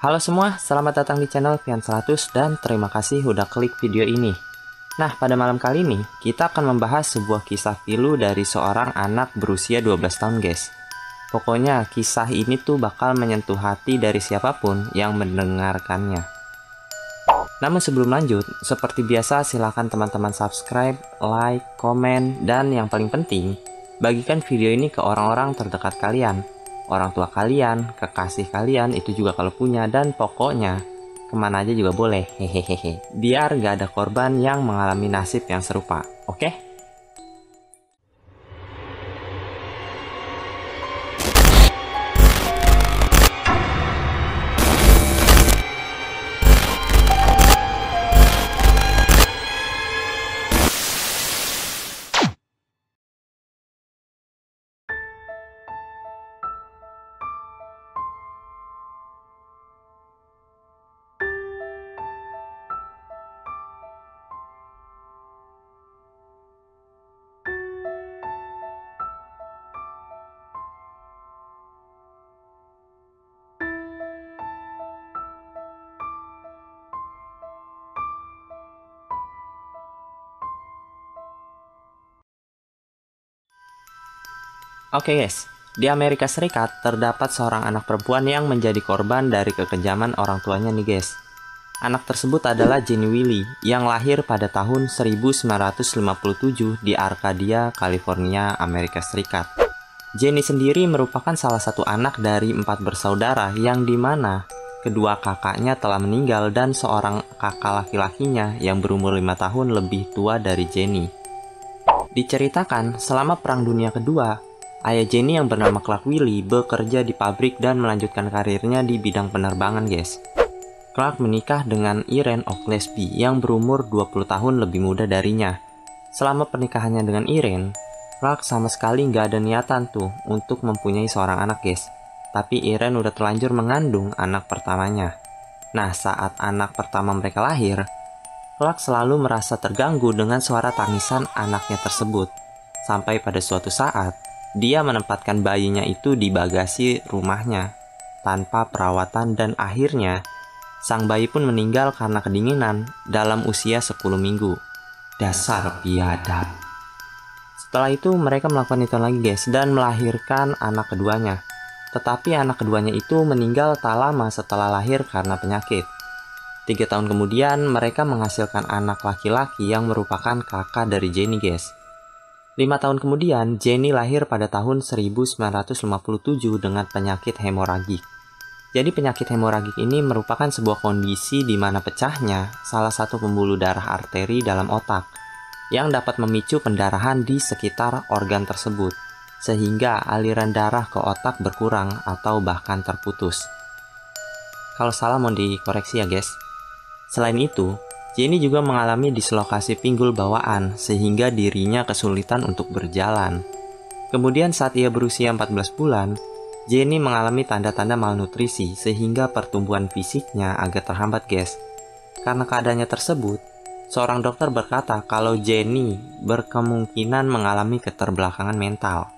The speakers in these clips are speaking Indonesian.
Halo semua, selamat datang di channel Pian100 dan terima kasih udah klik video ini. Nah, pada malam kali ini, kita akan membahas sebuah kisah pilu dari seorang anak berusia 12 tahun guys. Pokoknya, kisah ini tuh bakal menyentuh hati dari siapapun yang mendengarkannya. Namun sebelum lanjut, seperti biasa silahkan teman-teman subscribe, like, komen, dan yang paling penting, bagikan video ini ke orang-orang terdekat kalian. Orang tua kalian, kekasih kalian, itu juga kalau punya, dan pokoknya kemana aja juga boleh, hehehe. Biar gak ada korban yang mengalami nasib yang serupa, oke? Oke guys, di Amerika Serikat terdapat seorang anak perempuan yang menjadi korban dari kekejaman orang tuanya nih guys. Anak tersebut adalah Jenny Willy yang lahir pada tahun 1957 di Arcadia, California, Amerika Serikat. Jenny sendiri merupakan salah satu anak dari 4 bersaudara yang dimana kedua kakaknya telah meninggal dan seorang kakak laki-lakinya yang berumur 5 tahun lebih tua dari Jenny. Diceritakan selama Perang Dunia Kedua, ayah Jenny yang bernama Clark Willy bekerja di pabrik dan melanjutkan karirnya di bidang penerbangan guys. Clark menikah dengan Irene Oglesby yang berumur 20 tahun lebih muda darinya. Selama pernikahannya dengan Irene, Clark sama sekali nggak ada niatan tuh untuk mempunyai seorang anak guys. Tapi Irene udah terlanjur mengandung anak pertamanya. Nah, saat anak pertama mereka lahir, Clark selalu merasa terganggu dengan suara tangisan anaknya tersebut. Sampai pada suatu saat, dia menempatkan bayinya itu di bagasi rumahnya tanpa perawatan dan akhirnya sang bayi pun meninggal karena kedinginan dalam usia 10 minggu. Dasar biadab. Setelah itu mereka melakukan itu lagi guys dan melahirkan anak keduanya. Tetapi anak keduanya itu meninggal tak lama setelah lahir karena penyakit. 3 tahun kemudian mereka menghasilkan anak laki-laki yang merupakan kakak dari Jenny guys. 5 tahun kemudian, Jenny lahir pada tahun 1957 dengan penyakit hemoragik. Jadi penyakit hemoragik ini merupakan sebuah kondisi di mana pecahnya salah satu pembuluh darah arteri dalam otak yang dapat memicu pendarahan di sekitar organ tersebut, sehingga aliran darah ke otak berkurang atau bahkan terputus. Kalau salah mau dikoreksi ya guys. Selain itu, Jenny juga mengalami dislokasi pinggul bawaan sehingga dirinya kesulitan untuk berjalan. Kemudian saat ia berusia 14 bulan, Jenny mengalami tanda-tanda malnutrisi sehingga pertumbuhan fisiknya agak terhambat guys. Karena keadaannya tersebut, seorang dokter berkata kalau Jenny berkemungkinan mengalami keterbelakangan mental.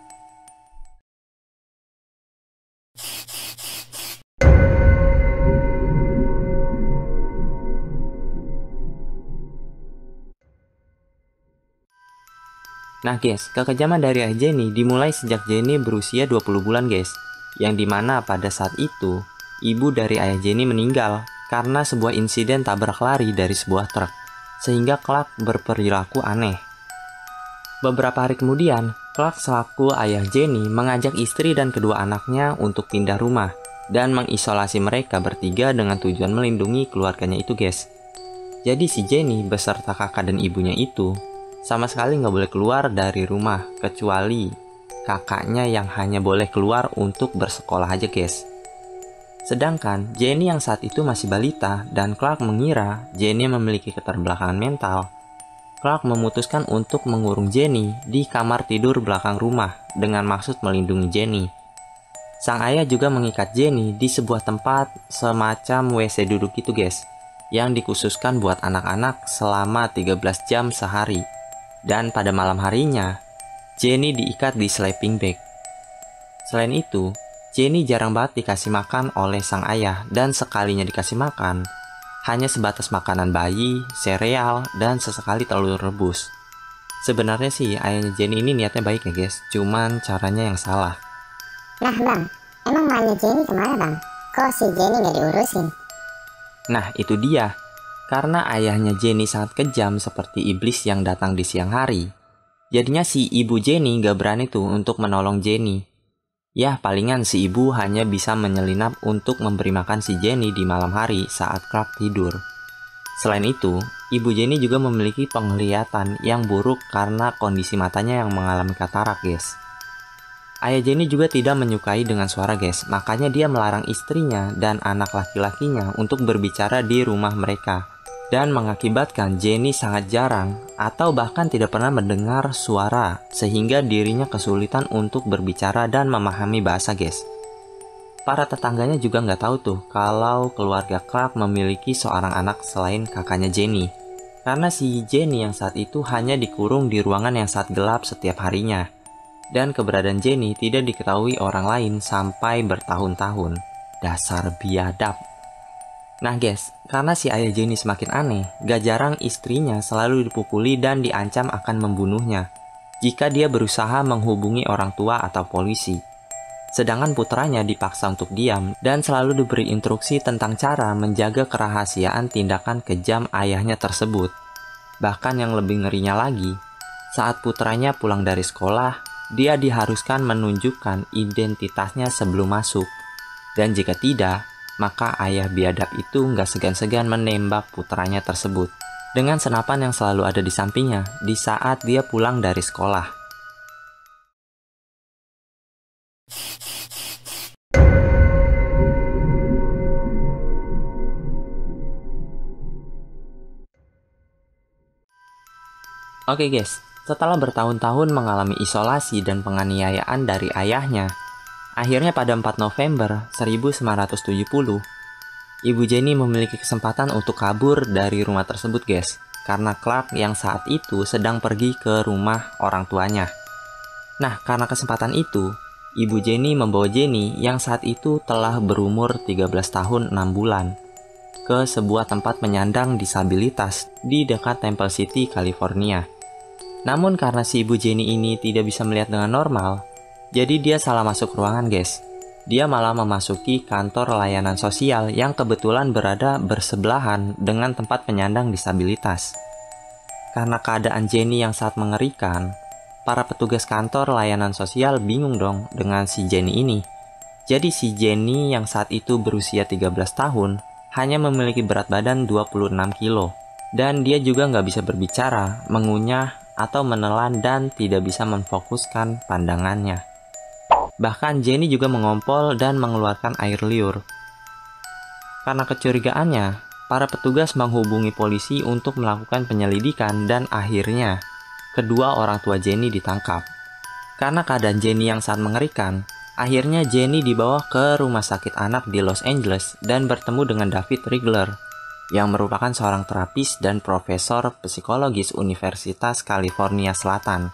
Nah guys, kekejaman dari ayah Jenny dimulai sejak Jenny berusia 20 bulan guys. Yang dimana pada saat itu, ibu dari ayah Jenny meninggal karena sebuah insiden tabrak lari dari sebuah truk. Sehingga Clark berperilaku aneh. Beberapa hari kemudian, Clark selaku ayah Jenny mengajak istri dan kedua anaknya untuk pindah rumah dan mengisolasi mereka bertiga dengan tujuan melindungi keluarganya itu guys. Jadi si Jenny beserta kakak dan ibunya itu sama sekali nggak boleh keluar dari rumah, kecuali kakaknya yang hanya boleh keluar untuk bersekolah aja guys. Sedangkan Jenny yang saat itu masih balita dan Clark mengira Jenny memiliki keterbelakangan mental, Clark memutuskan untuk mengurung Jenny di kamar tidur belakang rumah dengan maksud melindungi Jenny. Sang ayah juga mengikat Jenny di sebuah tempat semacam WC duduk itu guys, yang dikhususkan buat anak-anak selama 13 jam sehari. Dan pada malam harinya, Jenny diikat di sleeping bag. Selain itu, Jenny jarang banget dikasih makan oleh sang ayah, dan sekalinya dikasih makan, hanya sebatas makanan bayi, sereal, dan sesekali telur rebus. Sebenarnya sih ayahnya Jenny ini niatnya baik ya guys, cuman caranya yang salah. Nah bang, emang maknya Jenny kemana bang? Kok si Jenny nggak diurusin? Nah itu dia, karena ayahnya Jenny sangat kejam seperti iblis yang datang di siang hari. Jadinya si ibu Jenny gak berani tuh untuk menolong Jenny. Ya palingan si ibu hanya bisa menyelinap untuk memberi makan si Jenny di malam hari saat Clark tidur. Selain itu, ibu Jenny juga memiliki penglihatan yang buruk karena kondisi matanya yang mengalami katarak guys. Ayah Jenny juga tidak menyukai dengan suara guys, makanya dia melarang istrinya dan anak laki-lakinya untuk berbicara di rumah mereka, dan mengakibatkan Jenny sangat jarang atau bahkan tidak pernah mendengar suara, sehingga dirinya kesulitan untuk berbicara dan memahami bahasa guys. Para tetangganya juga nggak tahu tuh kalau keluarga Clark memiliki seorang anak selain kakaknya Jenny, karena si Jenny yang saat itu hanya dikurung di ruangan yang sangat gelap setiap harinya, dan keberadaan Jenny tidak diketahui orang lain sampai bertahun-tahun. Dasar biadab. Nah guys, karena si ayah Jenny semakin aneh, gak jarang istrinya selalu dipukuli dan diancam akan membunuhnya jika dia berusaha menghubungi orang tua atau polisi. Sedangkan putranya dipaksa untuk diam dan selalu diberi instruksi tentang cara menjaga kerahasiaan tindakan kejam ayahnya tersebut. Bahkan yang lebih ngerinya lagi, saat putranya pulang dari sekolah, dia diharuskan menunjukkan identitasnya sebelum masuk. Dan jika tidak, maka ayah biadab itu nggak segan-segan menembak putranya tersebut dengan senapan yang selalu ada di sampingnya di saat dia pulang dari sekolah. Oke guys, setelah bertahun-tahun mengalami isolasi dan penganiayaan dari ayahnya, akhirnya pada 4 November 1970, Ibu Jenny memiliki kesempatan untuk kabur dari rumah tersebut guys, karena Clark yang saat itu sedang pergi ke rumah orang tuanya. Nah, karena kesempatan itu, Ibu Jenny membawa Jenny yang saat itu telah berumur 13 tahun 6 bulan ke sebuah tempat penyandang disabilitas di dekat Temple City, California. Namun karena si ibu Jenny ini tidak bisa melihat dengan normal, jadi dia salah masuk ruangan guys. Dia malah memasuki kantor layanan sosial yang kebetulan berada bersebelahan dengan tempat penyandang disabilitas. Karena keadaan Jenny yang sangat mengerikan, para petugas kantor layanan sosial bingung dong dengan si Jenny ini. Jadi si Jenny yang saat itu berusia 13 tahun hanya memiliki berat badan 26 kilo. Dan dia juga nggak bisa berbicara, mengunyah, atau menelan dan tidak bisa memfokuskan pandangannya. Bahkan Jenny juga mengompol dan mengeluarkan air liur. Karena kecurigaannya, para petugas menghubungi polisi untuk melakukan penyelidikan dan akhirnya kedua orang tua Jenny ditangkap. Karena keadaan Jenny yang sangat mengerikan, akhirnya Jenny dibawa ke rumah sakit anak di Los Angeles dan bertemu dengan David Rigler, yang merupakan seorang terapis dan profesor psikologis Universitas California Selatan.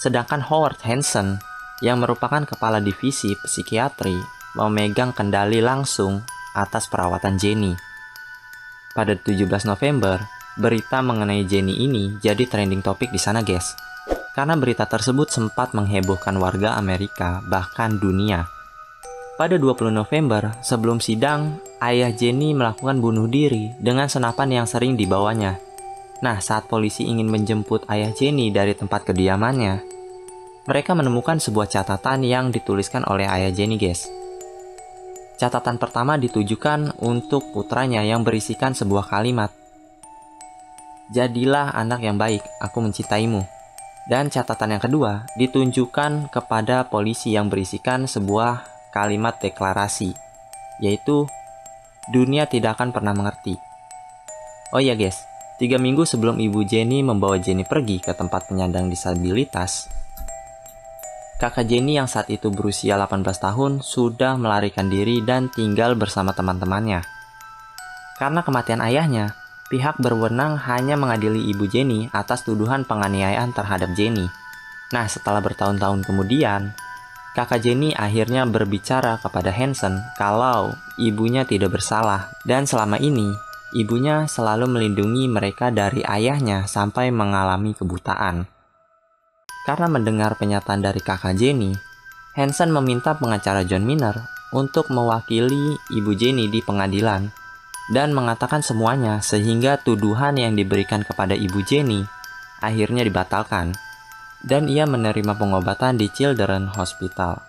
Sedangkan Howard Hanson, yang merupakan kepala divisi psikiatri, memegang kendali langsung atas perawatan Jenny. Pada 17 November, berita mengenai Jenny ini jadi trending topik di sana guys. Karena berita tersebut sempat menghebohkan warga Amerika, bahkan dunia. Pada 20 November, sebelum sidang, ayah Jenny melakukan bunuh diri dengan senapan yang sering dibawanya. Nah, saat polisi ingin menjemput ayah Jenny dari tempat kediamannya, mereka menemukan sebuah catatan yang dituliskan oleh ayah Jenny guys. Catatan pertama ditujukan untuk putranya yang berisikan sebuah kalimat, "Jadilah anak yang baik, aku mencintaimu." Dan catatan yang kedua ditunjukkan kepada polisi yang berisikan sebuah kalimat deklarasi, yaitu dunia tidak akan pernah mengerti. Oh iya guys, 3 minggu sebelum ibu Jenny membawa Jenny pergi ke tempat penyandang disabilitas, kakak Jenny yang saat itu berusia 18 tahun sudah melarikan diri dan tinggal bersama teman-temannya. Karena kematian ayahnya, pihak berwenang hanya mengadili ibu Jenny atas tuduhan penganiayaan terhadap Jenny. Nah, setelah bertahun-tahun kemudian, Kakak Jenny akhirnya berbicara kepada Hansen kalau ibunya tidak bersalah dan selama ini ibunya selalu melindungi mereka dari ayahnya sampai mengalami kebutaan. Karena mendengar pernyataan dari kakak Jenny, Hansen meminta pengacara John Miner untuk mewakili ibu Jenny di pengadilan dan mengatakan semuanya sehingga tuduhan yang diberikan kepada ibu Jenny akhirnya dibatalkan dan ia menerima pengobatan di Children's Hospital.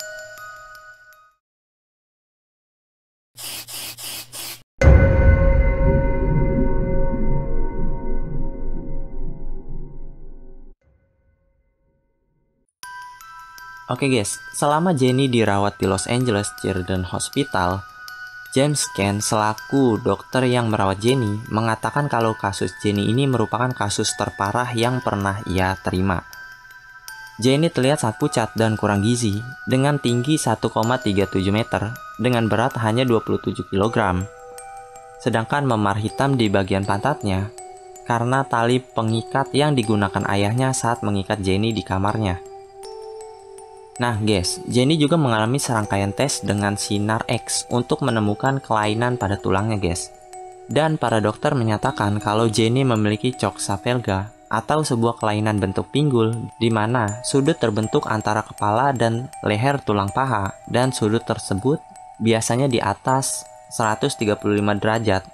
Oke guys, selama Jenny dirawat di Los Angeles Children's Hospital, James Kent selaku dokter yang merawat Jenny mengatakan kalau kasus Jenny ini merupakan kasus terparah yang pernah ia terima. Jenny terlihat sangat pucat dan kurang gizi dengan tinggi 1,37 meter dengan berat hanya 27 kg. Sedangkan memar hitam di bagian pantatnya karena tali pengikat yang digunakan ayahnya saat mengikat Jenny di kamarnya. Nah guys, Jenny juga mengalami serangkaian tes dengan sinar X untuk menemukan kelainan pada tulangnya guys. Dan para dokter menyatakan kalau Jenny memiliki coxa-valga atau sebuah kelainan bentuk pinggul di mana sudut terbentuk antara kepala dan leher tulang paha dan sudut tersebut biasanya di atas 135 derajat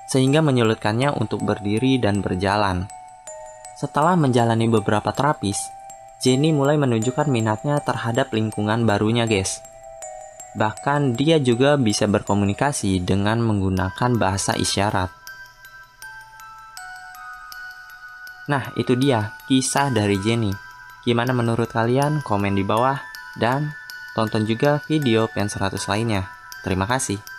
sehingga menyulitkannya untuk berdiri dan berjalan. Setelah menjalani beberapa terapis, Jenny mulai menunjukkan minatnya terhadap lingkungan barunya guys. Bahkan dia juga bisa berkomunikasi dengan menggunakan bahasa isyarat. Nah itu dia kisah dari Jenny. Gimana menurut kalian? Komen di bawah dan tonton juga video Pen 100 lainnya. Terima kasih.